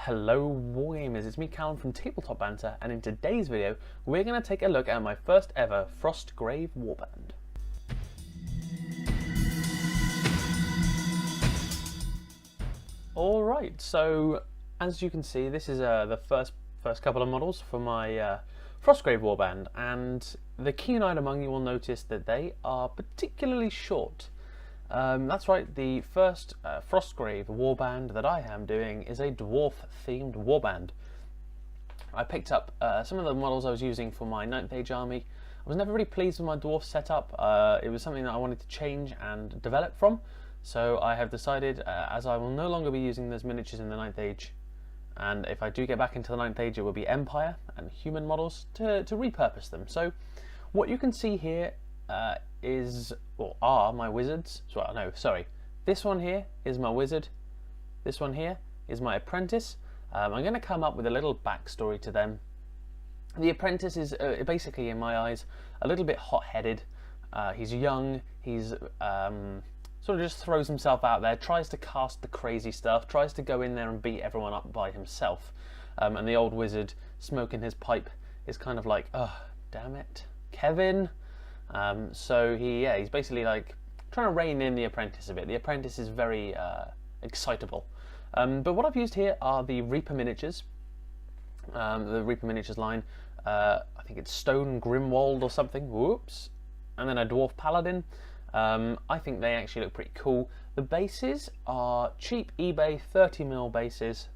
Hello Wargamers, it's me Callum from Tabletop Banter, and in today's video we're going to take a look at my first ever Frostgrave Warband. Alright, so as you can see this is the first couple of models for my Frostgrave Warband, and the keen-eyed among you will notice that they are particularly short. That's right, the first Frostgrave Warband that I am doing is a dwarf-themed warband. I picked up some of the models I was using for my 9th Age army. I was never really pleased with my dwarf setup. It was something that I wanted to change and develop from, so I have decided, as I will no longer be using those miniatures in the 9th Age, and if I do get back into the 9th Age it will be Empire and human models, to repurpose them. So what you can see here are my wizards. Well, no, sorry. This one here is my wizard. This one here is my apprentice. I'm going to come up with a little backstory to them. The apprentice is basically, in my eyes, a little bit hot-headed. He's young. He's sort of just throws himself out there, tries to cast the crazy stuff, tries to go in there and beat everyone up by himself. And the old wizard, smoking his pipe, is kind of like, oh, damn it, Kevin. So he's basically like trying to rein in the apprentice a bit. The apprentice is very excitable. But what I've used here are the Reaper miniatures. The Reaper miniatures line. I think it's Stone Grimwald or something. Whoops. And then a Dwarf Paladin. I think they actually look pretty cool. The bases are cheap eBay 30mm bases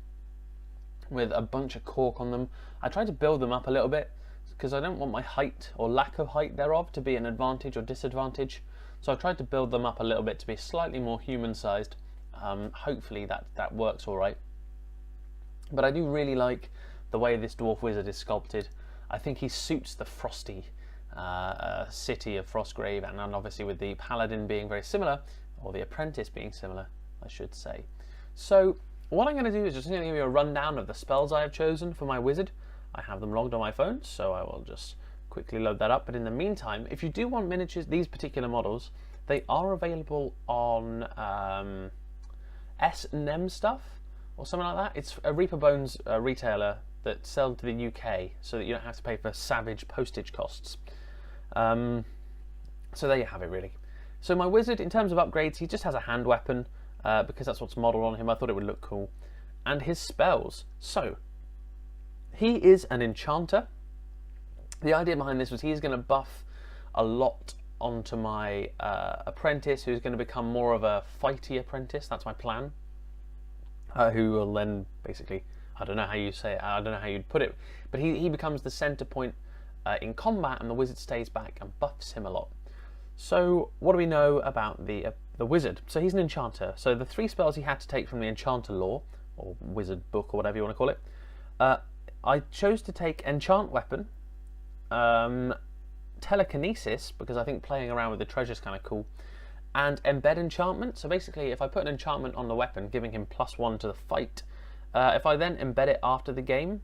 with a bunch of cork on them. I tried to build them up a little bit, because I don't want my height or lack of height thereof to be an advantage or disadvantage. So I tried to build them up a little bit to be slightly more human-sized. Hopefully that works all right. But I do really like the way this dwarf wizard is sculpted. I think he suits the frosty city of Frostgrave, and obviously with the paladin being very similar, or the apprentice being similar, I should say. So what I'm going to do is just going to give you a rundown of the spells I have chosen for my wizard. I have them logged on my phone, so I will just quickly load that up. But in the meantime, if you do want miniatures, these particular models, they are available on S&M stuff or something like that. It's a Reaper Bones retailer that sells to the UK, so that you don't have to pay for savage postage costs. So there you have it, really. So my wizard, in terms of upgrades, he just has a hand weapon because that's what's modelled on him. I thought it would look cool. And his spells. So he is an enchanter. The idea behind this was he's going to buff a lot onto my apprentice, who's going to become more of a fighty apprentice. That's my plan. Who will then basically, I don't know how you say it, I don't know how you'd put it, but he becomes the center point in combat, and the wizard stays back and buffs him a lot. So what do we know about the wizard? So he's an enchanter. So the 3 spells he had to take from the enchanter lore, or wizard book, or whatever you want to call it, I chose to take Enchant Weapon, Telekinesis, because I think playing around with the treasure is kind of cool, and Embed Enchantment. So basically, if I put an enchantment on the weapon, giving him +1 to the fight, if I then embed it after the game,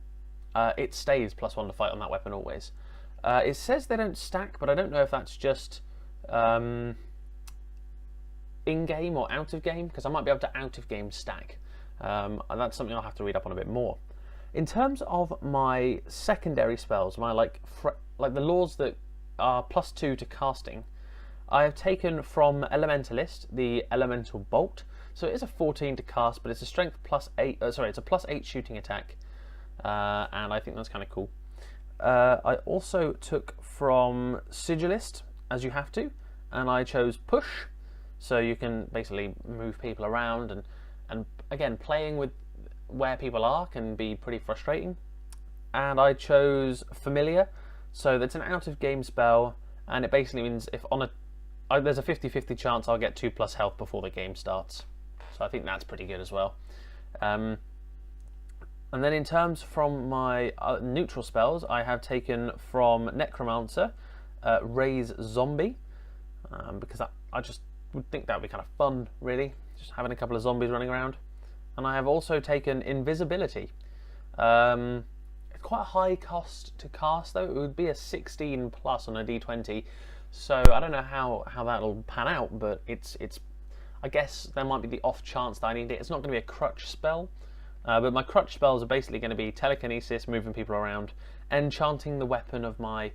it stays +1 to fight on that weapon always. It says they don't stack, but I don't know if that's just in-game or out-of-game, because I might be able to out-of-game stack. And that's something I'll have to read up on a bit more. In terms of my secondary spells, my like the laws that are +2 to casting, I have taken from Elementalist the Elemental Bolt. So it is a 14 to cast, but it's a strength +8. Sorry, it's a +8 shooting attack, and I think that's kind of cool. I also took from Sigilist, as you have to, and I chose Push, so you can basically move people around, and again, playing with where people are can be pretty frustrating. And I chose Familiar, so that's an out-of-game spell, and it basically means if there's a 50-50 chance I'll get 2+ health before the game starts. So I think that's pretty good as well. And then in terms from my neutral spells, I have taken from Necromancer, Raise Zombie, because I just would think that would be kind of fun, really, just having a couple of zombies running around. And I have also taken Invisibility. It's quite a high cost to cast, though. It would be a 16+ on a d20, so I don't know how that'll pan out, but it's I guess there might be the off chance that I need it. It's not going to be a crutch spell, But my crutch spells are basically going to be telekinesis, moving people around, enchanting the weapon of my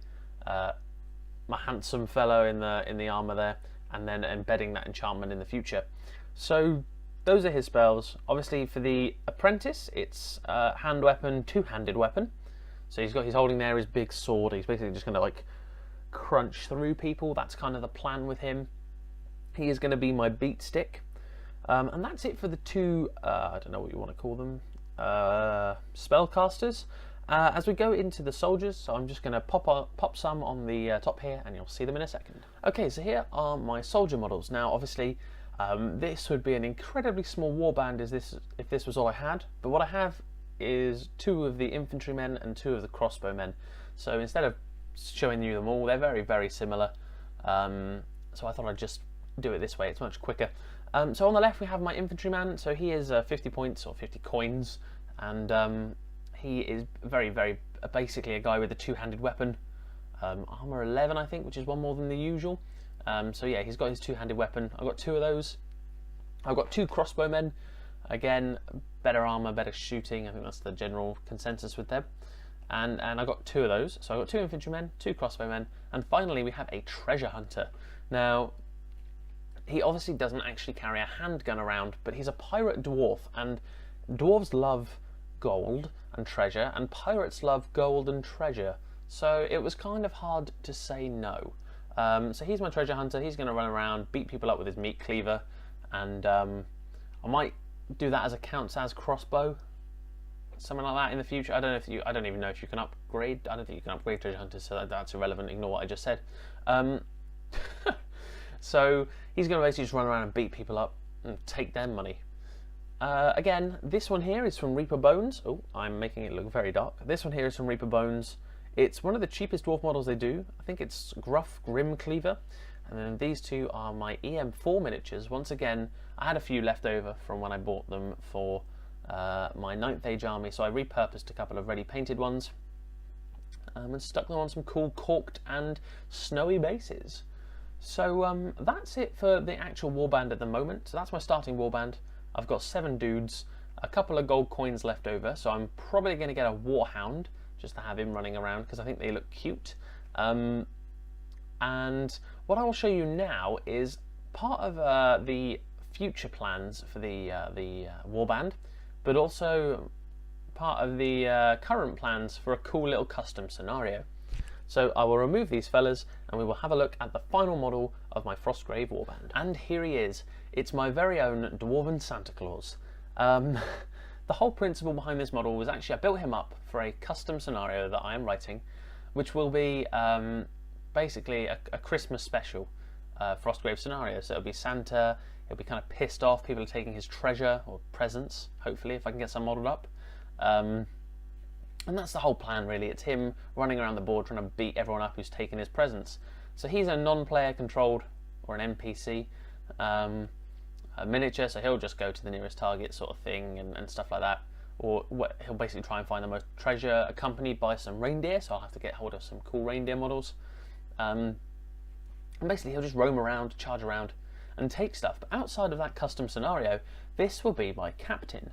my handsome fellow in the armor there, and then embedding that enchantment in the future. So those are his spells. Obviously for the apprentice, it's hand weapon, two-handed weapon. So he's holding there his big sword. He's basically just going to like crunch through people. That's kind of the plan with him. He is going to be my beat stick. And that's it for the two, I don't know what you want to call them, spellcasters. As we go into the soldiers, so I'm just going to pop some on the top here, and you'll see them in a second. Okay, so here are my soldier models. Now, obviously, this would be an incredibly small warband if this was all I had, but what I have is 2 of the infantrymen and 2 of the crossbowmen. So instead of showing you them all, they're very, very similar. So I thought I'd just do it this way, it's much quicker. So on the left we have my infantryman, so he is 50 points or 50 coins, and he is very, very basically a guy with a two-handed weapon, armor 11 I think, which is one more than the usual. So yeah, he's got his two-handed weapon. I've got 2 of those. I've got 2 crossbowmen, again better armor, better shooting, I think that's the general consensus with them. And I got 2 of those, so I've got 2 infantrymen, 2 crossbowmen, and finally we have a treasure hunter. Now, he obviously doesn't actually carry a handgun around, but he's a pirate dwarf, and dwarves love gold and treasure, and pirates love gold and treasure, so it was kind of hard to say no. So he's my treasure hunter. He's going to run around, beat people up with his meat cleaver, and I might do that as a counts as crossbow, something like that in the future. I don't even know if you can upgrade. I don't think you can upgrade treasure hunters, so that's irrelevant. Ignore what I just said. So he's going to basically just run around and beat people up and take their money. Again, this one here is from Reaper Bones. Oh, I'm making it look very dark. This one here is from Reaper Bones. It's one of the cheapest dwarf models they do. I think it's Gruff Grim Cleaver. And then these 2 are my EM4 miniatures. Once again, I had a few left over from when I bought them for my 9th Age army, so I repurposed a couple of ready painted ones and stuck them on some cool corked and snowy bases. So that's it for the actual warband at the moment. So that's my starting warband. I've got 7 dudes, a couple of gold coins left over, so I'm probably going to get a warhound just to have him running around because I think they look cute. And what I will show you now is part of the future plans for the warband, but also part of the current plans for a cool little custom scenario. So I will remove these fellas and we will have a look at the final model of my Frostgrave warband. And here he is. It's my very own Dwarven Santa Claus. The whole principle behind this model was actually I built him up for a custom scenario that I am writing, which will be basically a Christmas special Frostgrave scenario. So it'll be Santa, he'll be kind of pissed off, people are taking his treasure or presents, hopefully, if I can get some modelled up. And that's the whole plan really. It's him running around the board trying to beat everyone up who's taken his presents. So he's a non-player controlled, or an NPC, a miniature, so he'll just go to the nearest target sort of thing and stuff like that. Or he'll basically try and find the most treasure, accompanied by some reindeer, so I'll have to get hold of some cool reindeer models. And basically he'll just roam around, charge around and take stuff. But outside of that custom scenario, this will be my captain.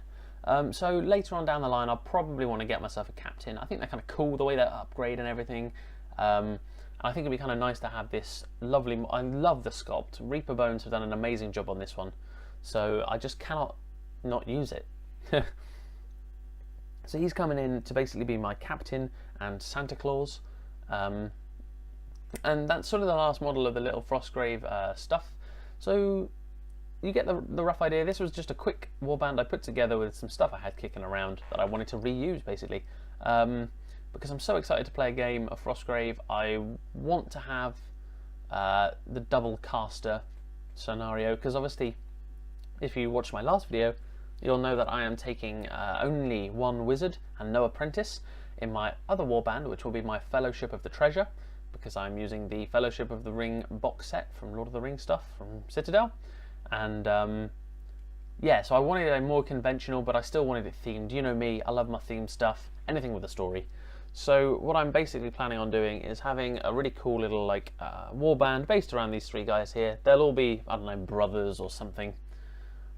So later on down the line I'll probably want to get myself a captain. I think they're kind of cool the way they upgrade and everything. I think it'd be kind of nice to have this lovely, I love the sculpt. Reaper Bones have done an amazing job on this one, so I just cannot not use it. So he's coming in to basically be my captain and Santa Claus, and that's sort of the last model of the little Frostgrave stuff. So you get the rough idea. This was just a quick warband I put together with some stuff I had kicking around that I wanted to reuse basically. Because I'm so excited to play a game of Frostgrave, I want to have the double caster scenario, because obviously if you watched my last video you'll know that I am taking only 1 wizard and no apprentice in my other warband, which will be my Fellowship of the Treasure, because I'm using the Fellowship of the Ring box set from Lord of the Rings stuff from Citadel. And yeah, so I wanted a more conventional, but I still wanted it themed. You know me, I love my themed stuff, anything with a story. So what I'm basically planning on doing is having a really cool little like warband based around these 3 guys here. They'll all be, I don't know, brothers or something.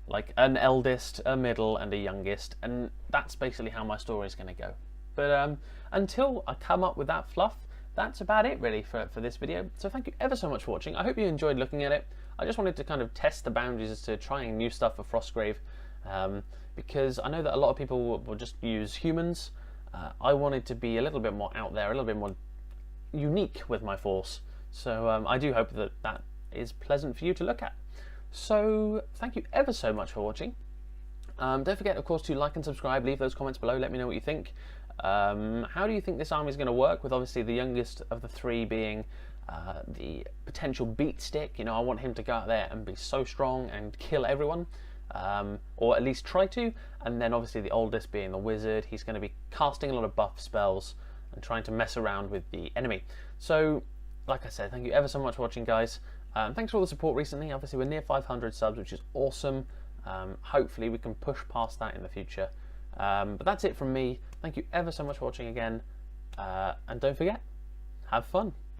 like an eldest, a middle, and a youngest, and that's basically how my story is going to go. But until I come up with that fluff, that's about it really for this video. So thank you ever so much for watching. I hope you enjoyed looking at it. I just wanted to kind of test the boundaries as to trying new stuff for Frostgrave, because I know that a lot of people will just use humans. I wanted to be a little bit more out there, a little bit more unique with my force. So I do hope that that is pleasant for you to look at. So thank you ever so much for watching. Don't forget, of course, to like and subscribe. Leave those comments below. Let me know what you think. How do you think this army is going to work, with obviously the youngest of the three being the potential beat stick? You know, I want him to go out there and be so strong and kill everyone, or at least try to. And then obviously the oldest being the wizard. He's going to be casting a lot of buff spells and trying to mess around with the enemy. So, like I said, thank you ever so much for watching, guys. Thanks for all the support recently. Obviously, we're near 500 subs, which is awesome. Hopefully, we can push past that in the future. But that's it from me. Thank you ever so much for watching again. And don't forget, have fun.